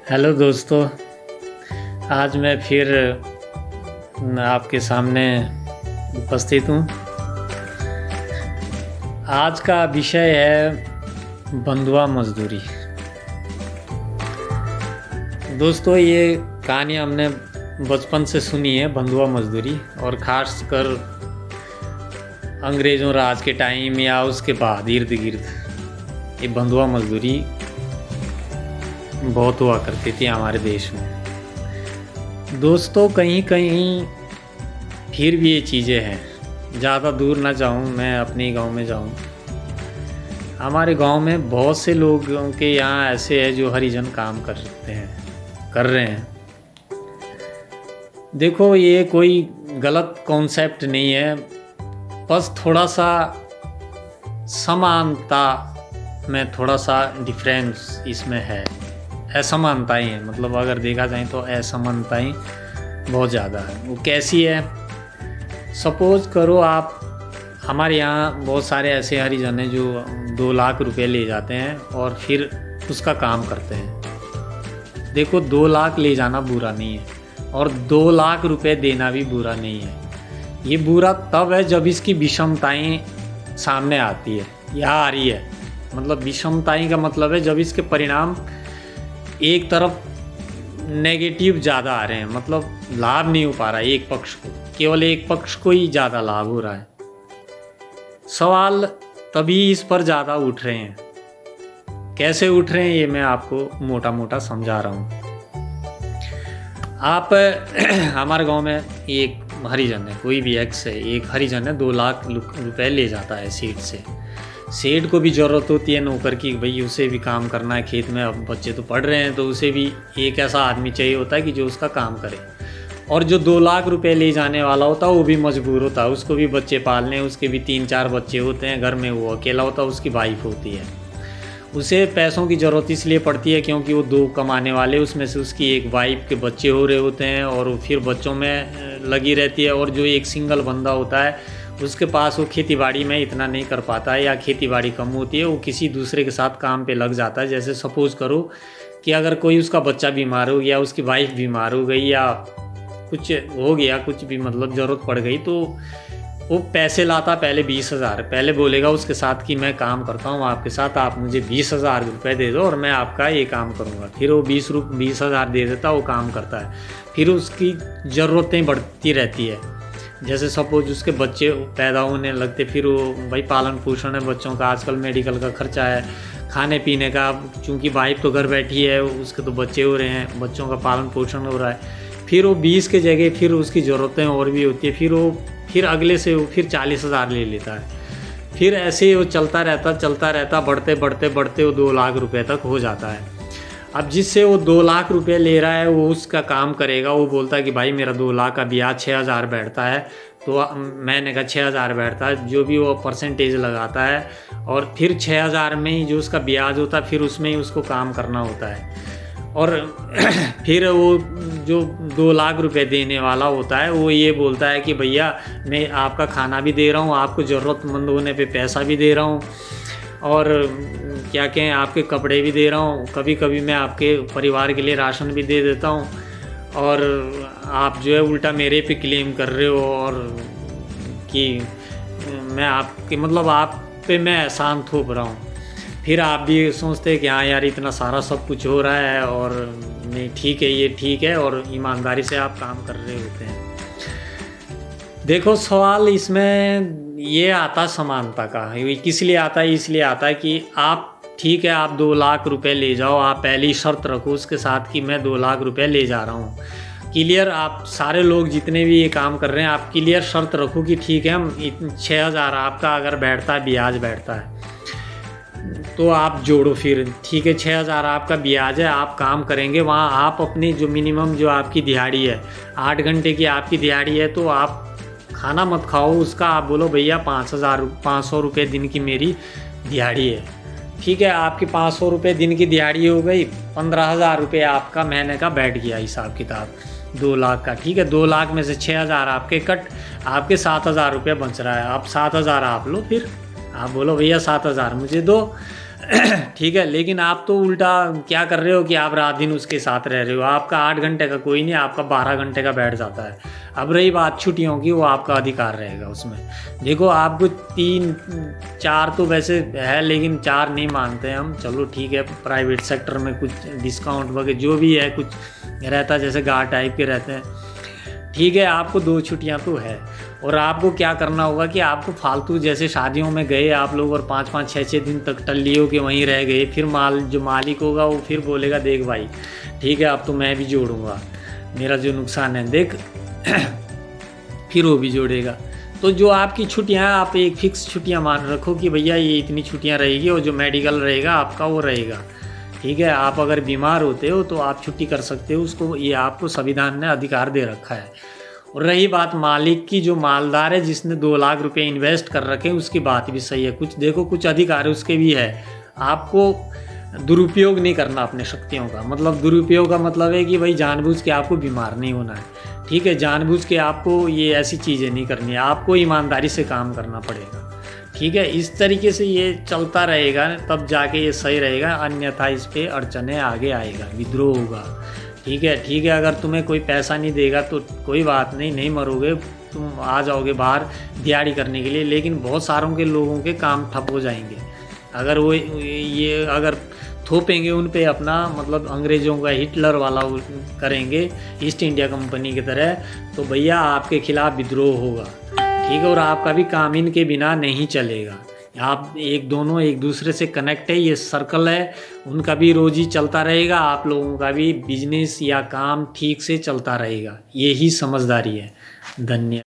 Hello दोस्तों। आज मैं फिर आपके सामने उपस्थित हूँ। आज का विषय है बंधुआ मजदूरी। दोस्तों, ये कहानी हमने बचपन से सुनी है, बंधुआ मजदूरी, और ख़ास कर अंग्रेज़ों राज के टाइम या उसके बाद इर्द गिर्द ये बंधुआ मजदूरी बहुत हुआ करती थी हमारे देश में। दोस्तों, कहीं कहीं फिर भी ये चीज़ें हैं। ज़्यादा दूर ना जाऊं, मैं अपने गांव में जाऊं। हमारे गांव में बहुत से लोगों के यहाँ ऐसे हैं जो हरिजन काम कर रहे हैं। देखो, ये कोई गलत कॉन्सेप्ट नहीं है, बस थोड़ा सा समानता में थोड़ा सा डिफरेंस इसमें है। असमानताएँ हैं, मतलब अगर देखा जाए तो असमानताएँ बहुत ज़्यादा है। वो कैसी है? सपोज़ करो, आप हमारे यहाँ बहुत सारे ऐसे हरिजन हैं जो 2 लाख रुपए ले जाते हैं और फिर उसका काम करते हैं। देखो, 2 लाख ले जाना बुरा नहीं है और 2 लाख रुपए देना भी बुरा नहीं है। ये बुरा तब है जब इसकी विषमताएँ सामने आती है या आ रही है। मतलब विषमताएँ का मतलब है जब इसके परिणाम एक तरफ नेगेटिव ज़्यादा आ रहे हैं, मतलब लाभ नहीं हो पा रहा है एक पक्ष को, केवल एक पक्ष को ही ज़्यादा लाभ हो रहा है। सवाल तभी इस पर ज़्यादा उठ रहे हैं। कैसे उठ रहे हैं ये मैं आपको मोटा मोटा समझा रहा हूँ। आप हमारे गांव में एक हरिजन है, कोई भी एक्स है, एक हरिजन है, 2 लाख रुपए ले जाता है सेठ से। सेठ को भी ज़रूरत होती है नौकर की, भाई उसे भी काम करना है खेत में। अब बच्चे तो पढ़ रहे हैं तो उसे भी एक ऐसा आदमी चाहिए होता है कि जो उसका काम करे। और जो 2 लाख रुपए ले जाने वाला होता है वो भी मजबूर होता है, उसको भी बच्चे पालने, उसके भी 3-4 बच्चे होते हैं घर में, वो अकेला होता है, उसकी वाइफ होती है। उसे पैसों की ज़रूरत इसलिए पड़ती है क्योंकि वो 2 कमाने वाले, उसमें से उसकी एक वाइफ के बच्चे हो रहे होते हैं और वो फिर बच्चों में लगी रहती है। और जो एक सिंगल बंदा होता है उसके पास वो खेतीबाड़ी में इतना नहीं कर पाता है या खेतीबाड़ी कम होती है, वो किसी दूसरे के साथ काम पे लग जाता है। जैसे सपोज़ करो कि अगर कोई उसका बच्चा बीमार हो गया, उसकी वाइफ बीमार हो गई या कुछ हो गया, कुछ भी मतलब ज़रूरत पड़ गई, तो वो पैसे लाता पहले 20,000। पहले बोलेगा उसके साथ कि मैं काम करता हूँ आपके साथ, आप मुझे 20,000 रुपये दे दो और मैं आपका ये काम करूँगा। फिर वो 20,000 दे देता, वो काम करता है। फिर उसकी ज़रूरतें बढ़ती रहती है। जैसे सपोज उसके बच्चे पैदा होने लगते, फिर वो भाई पालन पोषण है बच्चों का, आजकल मेडिकल का खर्चा है, खाने पीने का, चूँकि वाइफ तो घर बैठी है, उसके तो बच्चे हो रहे हैं, बच्चों का पालन पोषण हो रहा है। फिर वो 20 के जगह फिर उसकी ज़रूरतें और भी होती है, फिर अगले से वो फिर 40,000 ले लेता है। फिर ऐसे ही वो चलता रहता, बढ़ते वो 2 लाख रुपए तक हो जाता है। अब जिससे वो 2 लाख रुपए ले रहा है वो उसका काम करेगा, वो बोलता है कि भाई मेरा 2 लाख का ब्याज 6,000 बैठता है, तो मैंने कहा 6,000 बैठता है, जो भी वो परसेंटेज लगाता है, और फिर 6,000 में ही जो उसका ब्याज होता है फिर उसमें ही उसको काम करना होता है। और फिर वो जो 2 लाख रुपए देने वाला होता है वो ये बोलता है कि भैया मैं आपका खाना भी दे रहा हूँ, आपको ज़रूरतमंद होने पे पैसा भी दे रहा हूँ, और क्या कहें आपके कपड़े भी दे रहा हूँ, कभी कभी मैं आपके परिवार के लिए राशन भी दे देता हूँ, और आप जो है उल्टा मेरे पे क्लेम कर रहे हो और कि मैं आपके मतलब आप पे मैं एहसान थोप रहा हूँ। फिर आप भी सोचते हैं कि हाँ यार इतना सारा सब कुछ हो रहा है और नहीं ठीक है, ये ठीक है, और ईमानदारी से आप काम कर रहे होते हैं। देखो, सवाल इसमें ये आता समानता का, ये किस लिए आता है? इसलिए आता है कि आप ठीक है, आप 2 लाख रुपए ले जाओ, आप पहली शर्त रखो उसके साथ कि मैं 2 लाख रुपए ले जा रहा हूँ। क्लियर, आप सारे लोग जितने भी ये काम कर रहे हैं आप क्लियर शर्त रखो कि ठीक है, हम 6,000 आपका अगर बैठता है, ब्याज बैठता है, तो आप जोड़ो फिर, ठीक है 6,000 आपका ब्याज है, आप काम करेंगे वहाँ, आप अपनी जो मिनिमम जो आपकी दिहाड़ी है 8 घंटे की आपकी दिहाड़ी है, तो आप खाना मत खाओ उसका, आप बोलो भैया 500 रुपये दिन की मेरी दिहाड़ी है। ठीक है, आपकी 500 रुपये दिन की दिहाड़ी हो गई, 15,000 रुपये आपका महीने का बैठ गया हिसाब किताब 2 लाख का। ठीक है, 2 लाख में से 6,000 आपके कट, आपके 7,000 रुपये बच रहा है। आप 7,000 आप लो, फिर आप बोलो भैया 7,000 मुझे दो, ठीक है, लेकिन आप तो उल्टा क्या कर रहे हो कि आप रात दिन उसके साथ रह रहे हो। आपका 8 घंटे का कोई नहीं, आपका 12 घंटे का बैठ जाता है। अब रही बात छुट्टियों की, वो आपका अधिकार रहेगा उसमें। देखो आपको 3-4 तो वैसे है, लेकिन 4 नहीं मानते हैं हम। चलो ठीक है, प्राइवेट सेक्टर में कुछ डिस्काउंट वगैरह जो भी है कुछ रहता है, जैसे गार्ड टाइप के रहते हैं। ठीक है, आपको 2 छुट्टियां तो है। और आपको क्या करना होगा कि आपको फालतू जैसे शादियों में गए आप लोग और 5-5 6-6 दिन तक टल्लियों के वहीं रह गए, फिर जो मालिक होगा वो फिर बोलेगा देख भाई ठीक है अब तो मैं भी जोड़ूंगा, मेरा जो नुकसान है देख फिर वो भी जोड़ेगा। तो जो आपकी छुट्टियां आप एक फिक्स छुट्टियां मान रखो कि भैया ये इतनी छुट्टियां रहेगी, और जो मेडिकल रहेगा आपका वो रहेगा। ठीक है, आप अगर बीमार होते हो तो आप छुट्टी कर सकते हो, उसको ये आपको संविधान ने अधिकार दे रखा है। और रही बात मालिक की, जो मालदार है जिसने 2 लाख रुपए इन्वेस्ट कर रखे हैं उसकी बात भी सही है। कुछ देखो कुछ अधिकार उसके भी है। आपको दुरुपयोग नहीं करना अपने शक्तियों का। मतलब दुरुपयोग का मतलब है कि भाई जानबूझ के आपको बीमार नहीं होना है। ठीक है, जानबूझ के आपको ये ऐसी चीज़ें नहीं करनी है, आपको ईमानदारी से काम करना पड़ेगा। ठीक है, इस तरीके से ये चलता रहेगा तब जाके ये सही रहेगा, अन्यथा इस पे अड़चने आगे आएगा, विद्रोह होगा। ठीक है, अगर तुम्हें कोई पैसा नहीं देगा तो कोई बात नहीं, नहीं मरोगे, तुम आ जाओगे बाहर दिहाड़ी करने के लिए, लेकिन बहुत सारों के लोगों के काम ठप हो जाएंगे अगर वो ये अगर थोपेंगे उन पे अपना, मतलब अंग्रेज़ों का हिटलर वाला करेंगे ईस्ट इंडिया कंपनी की तरह, तो भैया आपके खिलाफ विद्रोह होगा। ठीक है, और आपका भी काम इनके बिना नहीं चलेगा। आप दोनों एक दूसरे से कनेक्ट है, ये सर्कल है, उनका भी रोजी चलता रहेगा, आप लोगों का भी बिजनेस या काम ठीक से चलता रहेगा। यही समझदारी है। धन्यवाद।